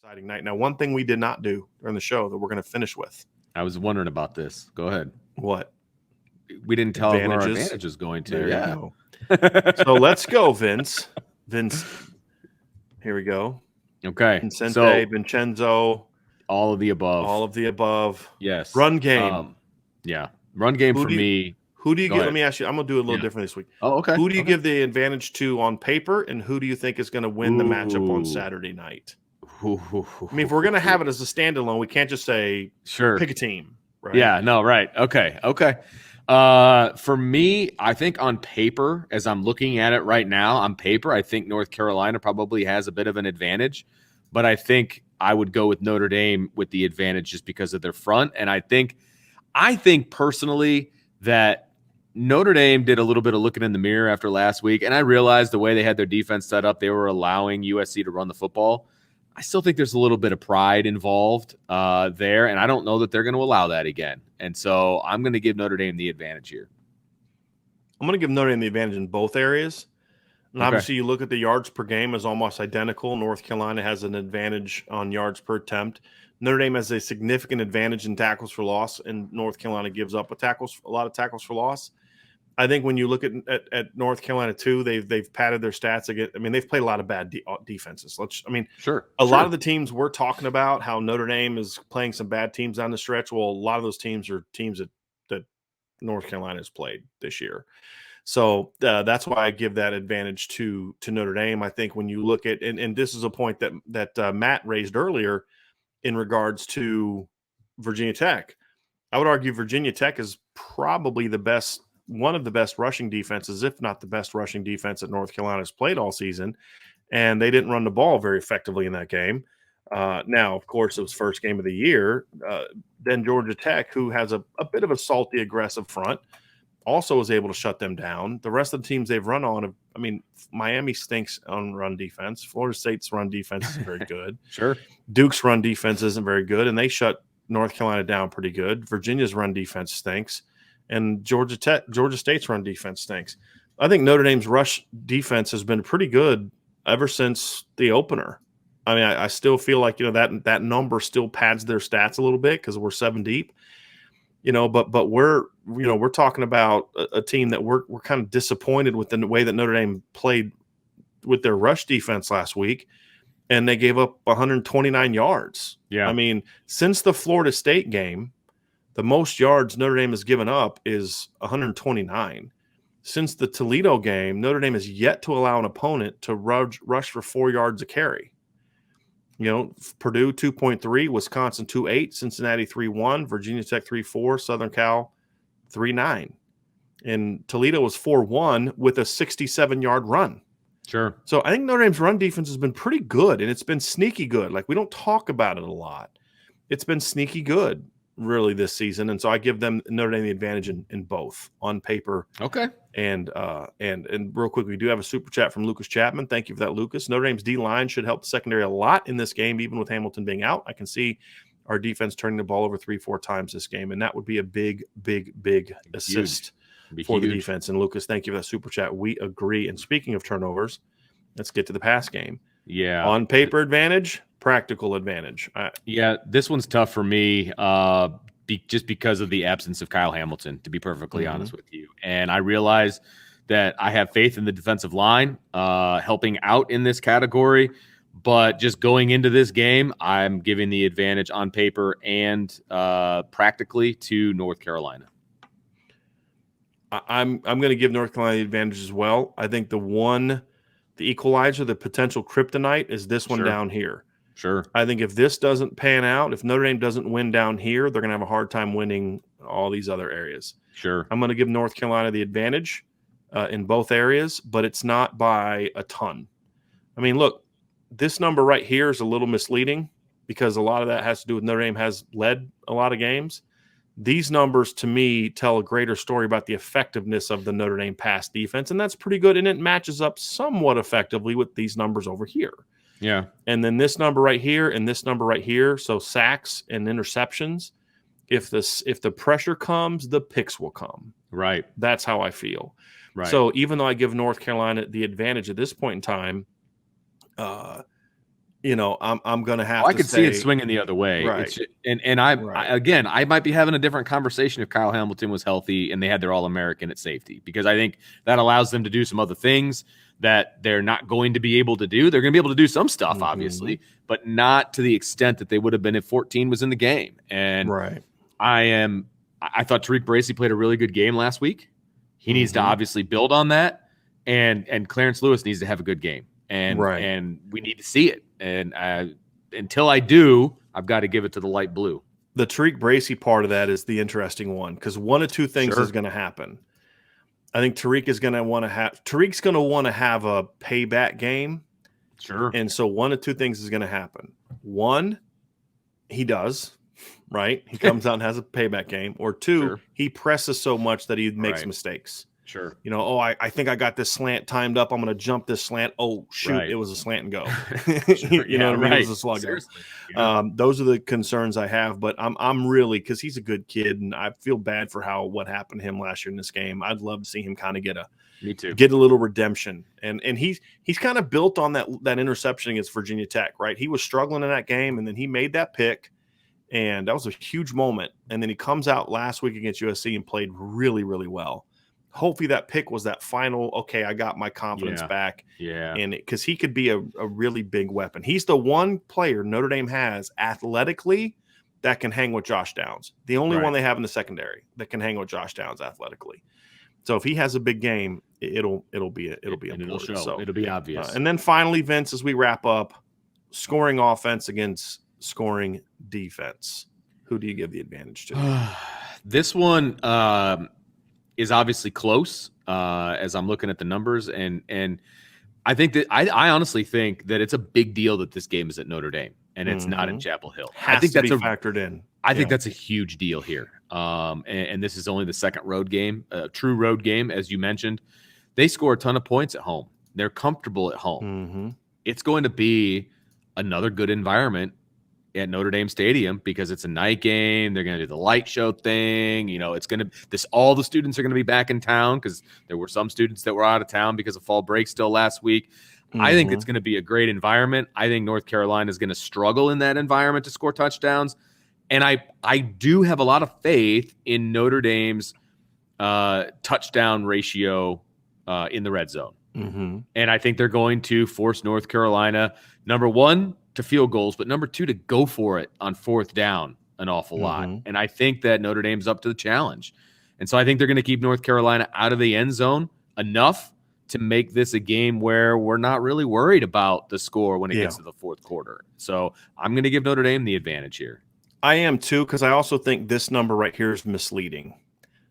exciting night. Now, one thing we did not do during the show that we're going to finish with. I was wondering about this. Go ahead. What? We didn't tell where our Advantages. advantage is going to. There Yeah. you go. So let's go, Vince. Vince, here we go. Okay. Vincente, Vincenzo. All of the above. All of the above. Yes. Run game. Yeah. Run game for me. Who do you give? Let me ask you. I'm going to do it a little different this week. Oh, okay. Who do you give the advantage to on paper, and who do you think is going to win the matchup on Saturday night? I mean, if we're going to have it as a standalone, we can't just say, pick a team. Right? Yeah, no, right. Okay. For me, I think on paper, as I'm looking at it right now, on paper, I think North Carolina probably has a bit of an advantage, but I think I would go with Notre Dame with the advantage just because of their front. And I think personally that Notre Dame did a little bit of looking in the mirror after last week, and I realized the way they had their defense set up, they were allowing USC to run the football. I still think there's a little bit of pride involved there, and I don't know that they're going to allow that again. And so I'm going to give Notre Dame the advantage here. I'm going to give Notre Dame the advantage in both areas. And obviously, you look at the yards per game is almost identical. North Carolina has an advantage on yards per attempt. Notre Dame has a significant advantage in tackles for loss, and North Carolina gives up a lot of tackles for loss. I think when you look at North Carolina too, they've padded their stats again. I mean, they've played a lot of bad defenses. A lot of the teams we're talking about, how Notre Dame is playing some bad teams down the stretch. Well, a lot of those teams are teams that North Carolina has played this year. So that's why I give that advantage to Notre Dame. I think when you look at and this is a point that Matt raised earlier in regards to Virginia Tech. I would argue Virginia Tech is probably one of the best rushing defenses, if not the best rushing defense that North Carolina has played all season, and they didn't run the ball very effectively in that game. Now, of course, it was first game of the year. Then Georgia Tech, who has a bit of a salty, aggressive front, also was able to shut them down. The rest of the teams they've run on, Miami stinks on run defense. Florida State's run defense is very good. Sure. Duke's run defense isn't very good, and they shut North Carolina down pretty good. Virginia's run defense stinks. And Georgia State's run defense stinks. I think Notre Dame's rush defense has been pretty good ever since the opener. I mean, I still feel like that number still pads their stats a little bit because we're 7 deep. But we're talking about a team that we're kind of disappointed with the way that Notre Dame played with their rush defense last week, and they gave up 129 yards. Yeah, I mean, since the Florida State game, the most yards Notre Dame has given up is 129. Since the Toledo game, Notre Dame has yet to allow an opponent to rush for 4 yards a carry. Purdue 2.3, Wisconsin 2.8, Cincinnati 3.1, Virginia Tech 3.4, Southern Cal 3.9. And Toledo was 4.1 with a 67-yard run. Sure. So I think Notre Dame's run defense has been pretty good, and it's been sneaky good. Like, we don't talk about it a lot. It's been sneaky good really this season, and so I give them Notre Dame the advantage in both on paper. Okay. And real quick, we do have a super chat from Lucas Chapman. Thank you for that, Lucas. Notre Dame's D line should help the secondary a lot in this game, even with Hamilton being out. I can see our defense turning the ball over 3-4 times this game, and that would be a big assist for the defense. And Lucas, thank you for that super chat. We agree. And speaking of turnovers, let's get to the pass game. Yeah. On paper advantage, practical advantage. This one's tough for me just because of the absence of Kyle Hamilton, to be perfectly honest with you. And I realize that I have faith in the defensive line helping out in this category. But just going into this game, I'm giving the advantage on paper and practically to North Carolina. I'm going to give North Carolina the advantage as well. I think the equalizer, the potential kryptonite is this one down here. Sure. I think if this doesn't pan out, if Notre Dame doesn't win down here, they're going to have a hard time winning all these other areas. Sure. I'm going to give North Carolina the advantage in both areas, but it's not by a ton. I mean, look, this number right here is a little misleading because a lot of that has to do with Notre Dame has led a lot of games. These numbers, to me, tell a greater story about the effectiveness of the Notre Dame pass defense, and that's pretty good, and it matches up somewhat effectively with these numbers over here. Yeah. And then this number right here and this number right here, so sacks and interceptions, if the pressure comes, the picks will come. Right. That's how I feel. Right. So even though I give North Carolina the advantage at this point in time, I'm going to have I to could say, see it swinging the other way. Right. It's I might be having a different conversation if Kyle Hamilton was healthy and they had their All-American at safety, because I think that allows them to do some other things that they're not going to be able to do. They're going to be able to do some stuff, obviously, but not to the extent that they would have been if 14 was in the game. And I thought Tariq Bracy played a really good game last week. He needs to obviously build on that, and Clarence Lewis needs to have a good game, and we need to see it. And until I do, I've got to give it to the light blue. The Tariq Bracy part of that is the interesting one, because one of two things is going to happen. I think Tariq's going to want to have a payback game. Sure. And so one of two things is going to happen. One, he does, right? He comes out and has a payback game. Or two, he presses so much that he makes mistakes. Sure. I think I got this slant timed up. I'm going to jump this slant. Oh, shoot, it was a slant and go. You know what I mean? It was a slug. Those are the concerns I have, but I'm really, because he's a good kid, and I feel bad for what happened to him last year in this game. I'd love to see him kind of get a little redemption. And he's kind of built on that interception against Virginia Tech, right? He was struggling in that game, and then he made that pick, and that was a huge moment. And then he comes out last week against USC and played really, really well. Hopefully that pick was that final, okay, I got my confidence back. Yeah. And because he could be a really big weapon. He's the one player Notre Dame has athletically that can hang with Josh Downs. The only one they have in the secondary that can hang with Josh Downs athletically. So if he has a big game, it'll be important. It'll show. So, it'll be obvious. And then finally, Vince, as we wrap up, scoring offense against scoring defense. Who do you give the advantage to? This one is obviously close as I'm looking at the numbers, and I think that I honestly think that it's a big deal that this game is at Notre Dame and it's not in Chapel Hill. I think that's factored in. I think that's a huge deal here. And this is only the second road game, true road game, as you mentioned. They score a ton of points at home. They're comfortable at home. It's going to be another good environment at Notre Dame Stadium because it's a night game. They're going to do the light show thing. It's going to all the students are going to be back in town because there were some students that were out of town because of fall break still last week. I think it's going to be a great environment. I think North Carolina is going to struggle in that environment to score touchdowns. And I do have a lot of faith in Notre Dame's touchdown ratio in the red zone. And I think they're going to force North Carolina, number one, to field goals, but number two, to go for it on fourth down an awful lot. And I think that Notre Dame's up to the challenge. And so I think they're going to keep North Carolina out of the end zone enough to make this a game where we're not really worried about the score when it gets to the fourth quarter. So I'm going to give Notre Dame the advantage here. I am too, because I also think this number right here is misleading.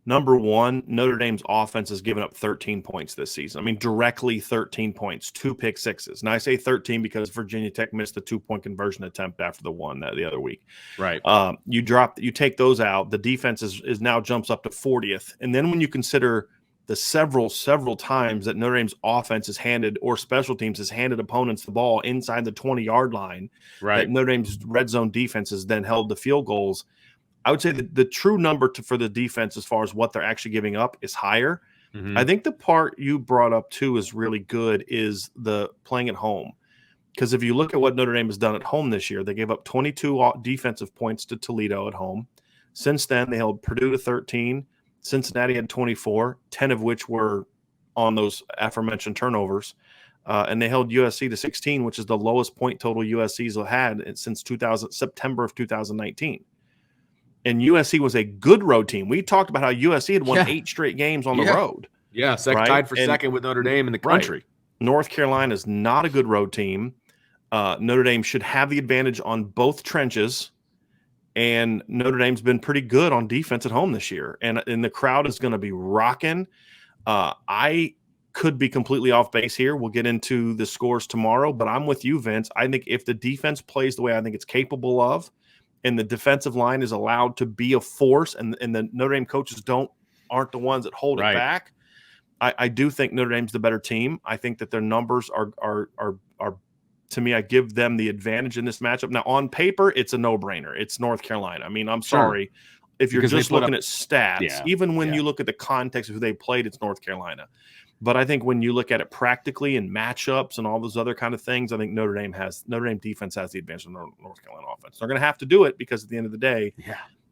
Number one, Notre Dame's offense has given up 13 points this season. I mean, directly 13 points, 2 pick sixes. And I say 13 because Virginia Tech missed the 2-point conversion attempt after the one the other week. Right. You take those out. The defense is now jumps up to 40th. And then when you consider the several times that Notre Dame's offense has handed, or special teams has handed opponents the ball inside the 20-yard line, that Notre Dame's red zone defense has then held the field goals, I would say that the true number for the defense as far as what they're actually giving up is higher. I think the part you brought up too is really good, is the playing at home. Because if you look at what Notre Dame has done at home this year, they gave up 22 defensive points to Toledo at home. Since then, they held Purdue to 13. Cincinnati had 24, 10 of which were on those aforementioned turnovers. And they held USC to 16, which is the lowest point total USC's had since September of 2019. And USC was a good road team. We talked about how USC had won 8 straight games on the road. Yeah, tied for second with Notre Dame in the country. North Carolina is not a good road team. Notre Dame should have the advantage on both trenches. And Notre Dame's been pretty good on defense at home this year. And the crowd is going to be rocking. I could be completely off base here. We'll get into the scores tomorrow. But I'm with you, Vince. I think if the defense plays the way I think it's capable of, and the defensive line is allowed to be a force, and the Notre Dame coaches aren't the ones that hold it back, I do think Notre Dame's the better team. I think that their numbers are to me, I give them the advantage in this matchup. Now, on paper, it's a no-brainer. It's North Carolina. I mean, I'm sorry. If you're just looking at stats, even when you look at the context of who they played, it's North Carolina. But I think when you look at it practically and matchups and all those other kind of things, I think Notre Dame defense has the advantage of North Carolina offense. They're going to have to do it because at the end of the day,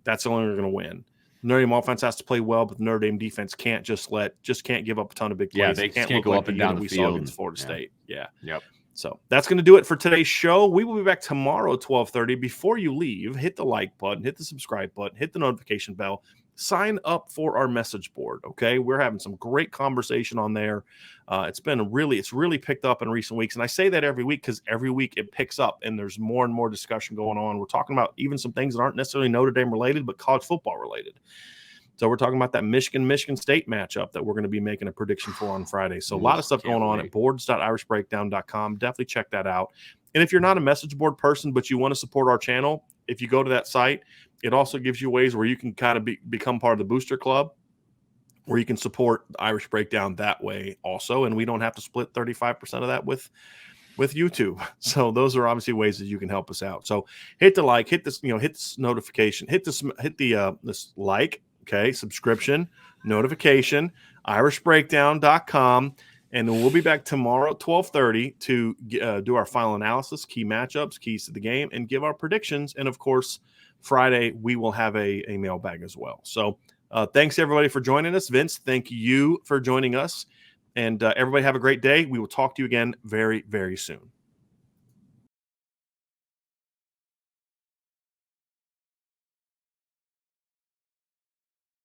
that's the only way they're going to win. Notre Dame offense has to play well, but the Notre Dame defense can't can't give up a ton of big plays. They can't go up and down the we field saw against Florida State. Yeah. Yep. So that's going to do it for today's show. We will be back tomorrow at 12:30. Before you leave, hit the like button, hit the subscribe button, hit the notification bell. Sign up for our message board, okay? We're having some great conversation on there. It's really picked up in recent weeks, and I say that every week because every week it picks up, and there's more and more discussion going on. We're talking about even some things that aren't necessarily Notre Dame related, but college football related. So we're talking about that Michigan State matchup that we're going to be making a prediction for on Friday. So a lot of stuff going on at boards.irishbreakdown.com. Definitely check that out. And if you're not a message board person, but you want to support our channel, if you go to that site, it also gives you ways where you can kind of become part of the booster club, where you can support the Irish Breakdown that way also. And we don't have to split 35% of that with YouTube. So those are obviously ways that you can help us out. So hit the like, hit this notification, hit this like, okay, subscription, notification, irishbreakdown.com. And we'll be back tomorrow at 12:30 to do our final analysis, key matchups, keys to the game, and give our predictions. And, of course, Friday we will have a mailbag as well. So thanks, everybody, for joining us. Vince, thank you for joining us. And everybody have a great day. We will talk to you again very, very soon.